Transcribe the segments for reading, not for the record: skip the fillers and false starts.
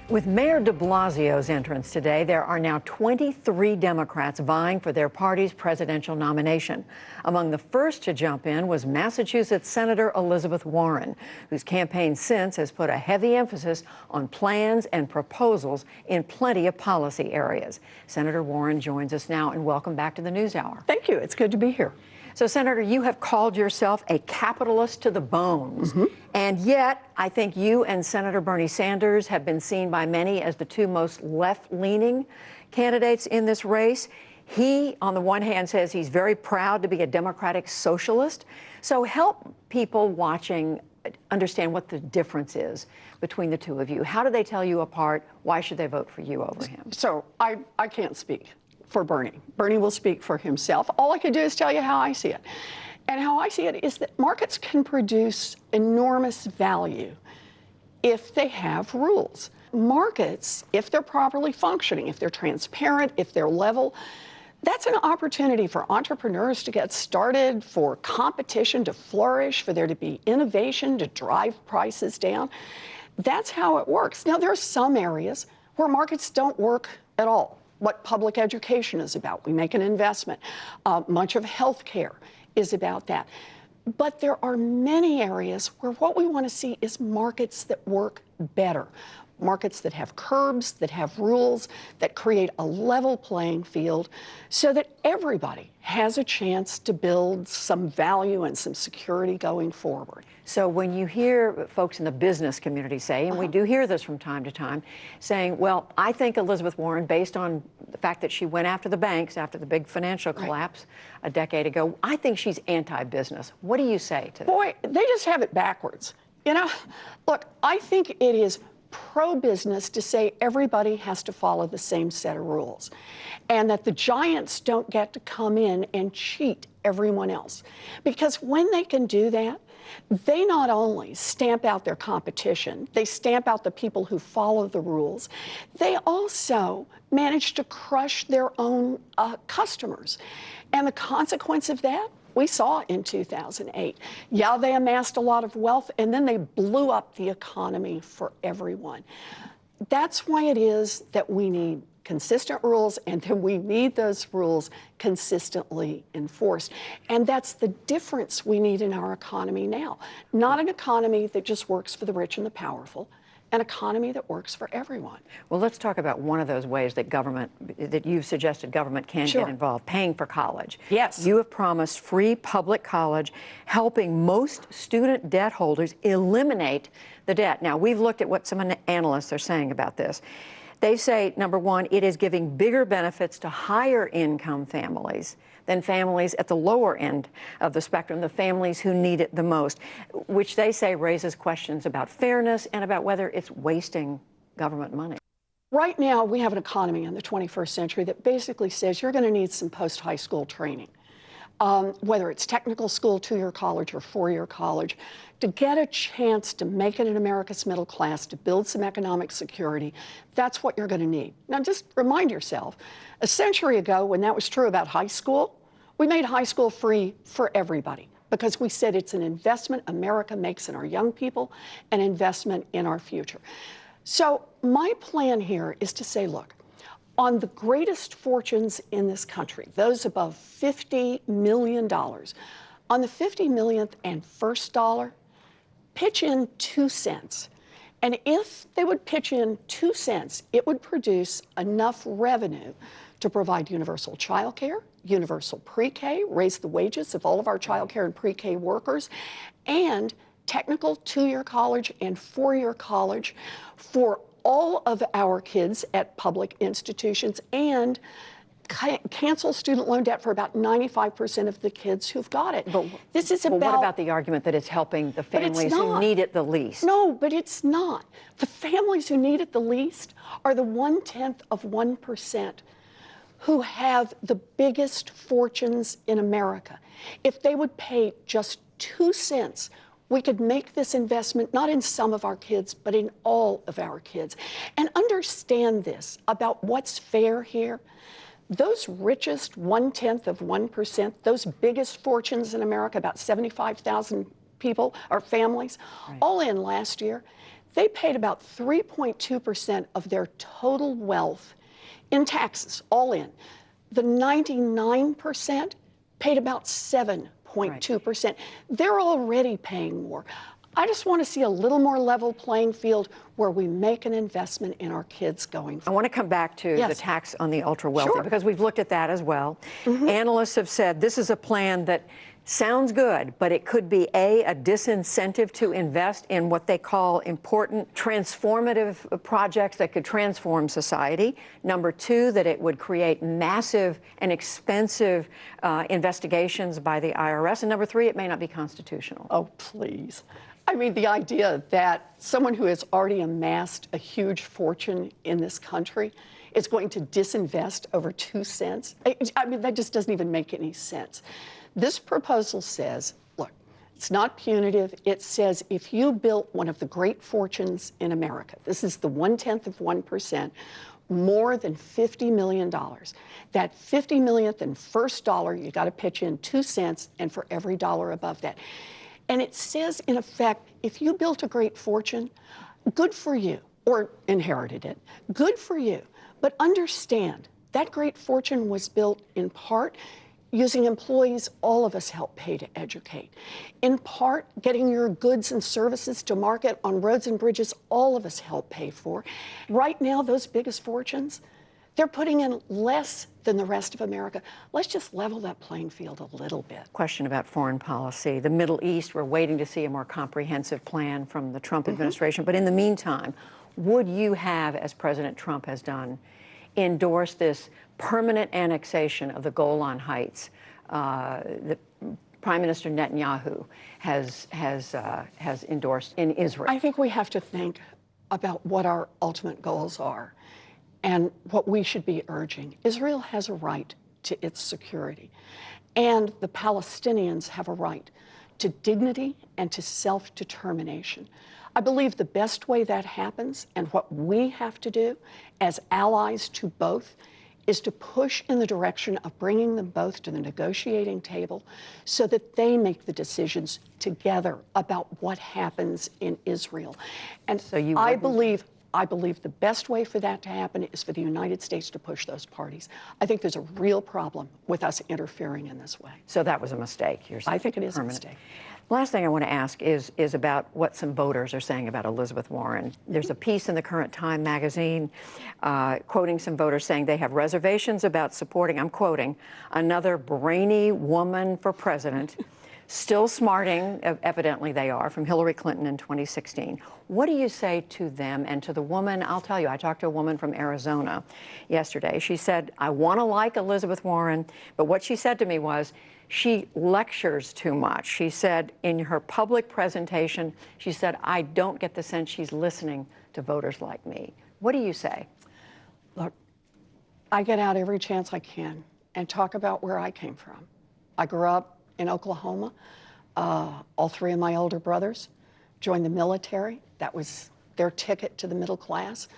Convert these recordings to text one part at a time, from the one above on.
With Mayor de Blasio's entrance today, there are now 23 Democrats vying for their party's presidential nomination. Among the first to jump in was Massachusetts Senator Elizabeth Warren, whose campaign since has put a heavy emphasis on plans and proposals in plenty of policy areas. Senator Warren joins us now, and welcome back to the NewsHour. Thank you. It's good to be here. So, Senator, you have called yourself a capitalist to the bones, and yet I think you and Senator Bernie Sanders have been seen by many as the two most left-leaning candidates in this race. He, on the one hand, says he's very proud to be a democratic socialist. So help people watching understand what the difference is between the two of you. How do they tell you apart? Why should they vote for you over him? So I can't speak for Bernie. Bernie will speak for himself. All I can do is tell you how I see it. And how I see it is that markets can produce enormous value if they have rules. Markets, if they're properly functioning, if they're transparent, if they're level, that's an opportunity for entrepreneurs to get started, for competition to flourish, for there to be innovation to drive prices down. That's how it works. Now, there are some areas where markets don't work at all. What public education is about. We make an investment. Much of healthcare is about that. But there are many areas where what we want to see is markets that work better. Markets that have curbs, that have rules, that create a level playing field so that everybody has a chance to build some value and some security going forward. So when you hear folks in the business community say, and we do hear this from time to time, saying, well, I think Elizabeth Warren, based on the fact that she went after the banks after the big financial collapse a decade ago, I think she's anti-business. What do you say to that? Boy, they just have it backwards. You know, look, I think it is pro-business to say everybody has to follow the same set of rules and that the giants don't get to come in and cheat everyone else. Because when they can do that, they not only stamp out their competition, they stamp out the people who follow the rules, they also manage to crush their own customers. And the consequence of that, we saw in 2008. Yeah, they amassed a lot of wealth, and then they blew up the economy for everyone. That's why it is that we need consistent rules, and that we need those rules consistently enforced. And that's the difference we need in our economy now. Not an economy that just works for the rich and the powerful, an economy that works for everyone. Well, let's talk about one of those ways that you've suggested government can get involved, paying for college. Yes. You have promised free public college, helping most student debt holders eliminate the debt. Now, we've looked at what some analysts are saying about this. They say, number one, it is giving bigger benefits to higher income families than families at the lower end of the spectrum, the families who need it the most, which they say raises questions about fairness and about whether it's wasting government money. Right now, we have an economy in the 21st century that basically says you're going to need some post-high school training, whether it's technical school, two-year college, or four-year college, to get a chance to make it in America's middle class, to build some economic security. That's what you're going to need. Now, just remind yourself, a century ago, when that was true about high school, we made high school free for everybody because we said it's an investment America makes in our young people, an investment in our future. So my plan here is to say, look, on the greatest fortunes in this country, those above $50 million, on the 50 millionth and first dollar, pitch in 2 cents. And if they would pitch in 2 cents, it would produce enough revenue to provide universal child care, universal pre-K, raise the wages of all of our child care and pre-K workers, and technical two-year college and four-year college for all of our kids at public institutions, and cancel student loan debt for about 95% of the kids who've got it. But this is what about the argument that it's helping the families who need it the least? No, but it's not. The families who need it the least are the 0.1% who have the biggest fortunes in America. If they would pay just 2 cents, we could make this investment not in some of our kids, but in all of our kids. And understand this about what's fair here. Those richest 0.1%, those biggest fortunes in America, about 75,000 people or families, all in last year, they paid about 3.2% of their total wealth in taxes, all in. The 99% paid about 7.2%. They're already paying more. I just want to see a little more level playing field where we make an investment in our kids going I forward. want to come back to the tax on the ultra wealthy Sure. because we've looked at that as well. Analysts have said this is a plan that sounds good, but it could be a disincentive to invest in what they call important transformative projects that could transform society. Number two, that it would create massive and expensive investigations by the IRS. And number three, it may not be constitutional. Oh, please. I mean, the idea that someone who has already amassed a huge fortune in this country is going to disinvest over 2 cents. I mean, that just doesn't even make any sense. This proposal says, look, it's not punitive. It says if you built one of the great fortunes in America, this is the 1/10 of 1%, more than $50 million. That 50 millionth and first dollar, you got to pitch in 2 cents, and for every dollar above that. And it says, in effect, if you built a great fortune, good for you, or inherited it, good for you. But understand, that great fortune was built in part using employees all of us help pay to educate. In part, getting your goods and services to market on roads and bridges all of us help pay for. Right now, those biggest fortunes, they're putting in less than the rest of America. Let's just level that playing field a little bit. Question about foreign policy. The Middle East, we're waiting to see a more comprehensive plan from the Trump administration. But in the meantime, would you have, as President Trump has done, endorse this permanent annexation of the Golan Heights? The Prime Minister Netanyahu has endorsed in Israel. I think we have to think about what our ultimate goals are and what we should be urging. Israel has a right to its security, and the Palestinians have a right to dignity and to self-determination. I believe the best way that happens, and what we have to do as allies to both, is to push in the direction of bringing them both to the negotiating table so that they make the decisions together about what happens in Israel. And So you I wouldn't- believe the best way for that to happen is for the United States to push those parties. I think there's a real problem with us interfering in this way. So that was a mistake, you're saying? I think it is Permanent. a mistake. Last thing I want to ask is about what some voters are saying about Elizabeth Warren. There's a piece in the Current Time magazine quoting some voters saying they have reservations about supporting, I'm quoting, another brainy woman for president, still smarting, evidently they are, from Hillary Clinton in 2016. What do you say to them and to the woman? I'll tell you, I talked to a woman from Arizona yesterday. She said, I want to like Elizabeth Warren, but what she said to me was, she lectures too much. She said in her public presentation, she said, I don't get the sense she's listening to voters like me. What do you say? Look, I get out every chance I can and talk about where I came from. I grew up in Oklahoma. All three of my older brothers joined the military. That was their ticket to the middle class.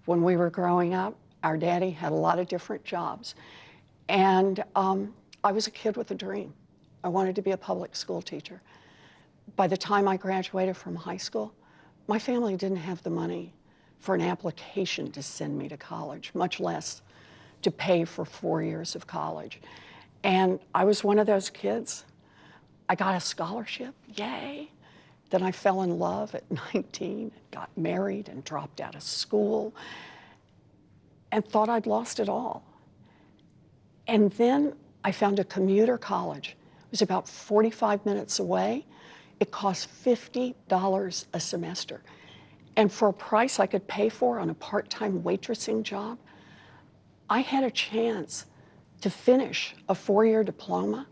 When we were growing up, our daddy had a lot of different jobs. And I was a kid with a dream. I wanted to be a public school teacher. By the time I graduated from high school, my family didn't have the money for an application to send me to college, much less to pay for 4 years of college. And I was one of those kids. I got a scholarship, yay. Then I fell in love at 19, got married and dropped out of school and thought I'd lost it all. And then I found a commuter college. It was about 45 minutes away. It cost $50 a semester. And for a price I could pay for on a part-time waitressing job, I had a chance to finish a 4-year diploma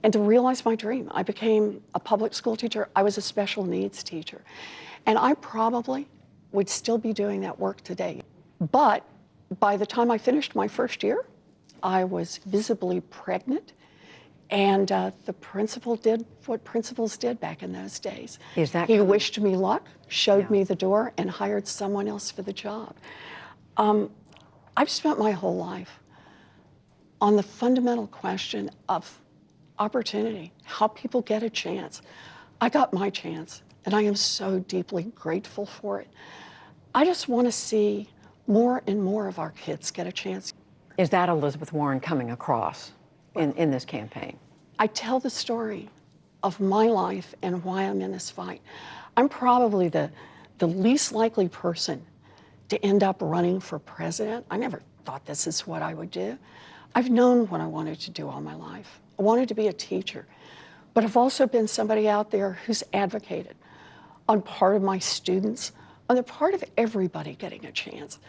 and to realize my dream. I became a public school teacher. I was a special needs teacher. And I probably would still be doing that work today. But by the time I finished my first year, I was visibly pregnant, and the principal did what principals did back in those days. Is that he true? wished me luck, showed me the door, and hired someone else for the job. I've spent my whole life on the fundamental question of opportunity, how people get a chance. I got my chance and I am so deeply grateful for it. I just want to see more and more of our kids get a chance. Is that Elizabeth Warren coming across in this campaign? I tell the story of my life and why I'm in this fight. I'm probably the least likely person to end up running for president. I never thought this is what I would do. I've known what I wanted to do all my life. I wanted to be a teacher, but I've also been somebody out there who's advocated on part of my students, on the part of everybody getting a chance.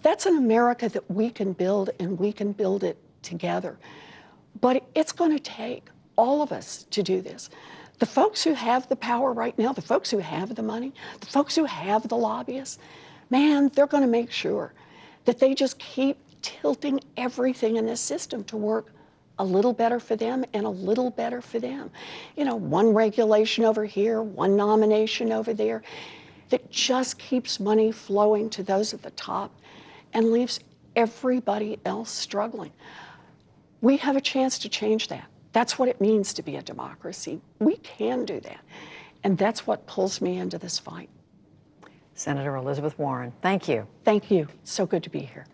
That's an America that we can build, and we can build it together. But it's going to take all of us to do this. The folks who have the power right now, the folks who have the money, the folks who have the lobbyists, man, they're going to make sure that they just keep tilting everything in this system to work a little better for them and a little better for them. You know, one regulation over here, one nomination over there, that just keeps money flowing to those at the top and leaves everybody else struggling. We have a chance to change that. That's what it means to be a democracy. We can do that. And that's what pulls me into this fight. Senator Elizabeth Warren, thank you. Thank you. So good to be here.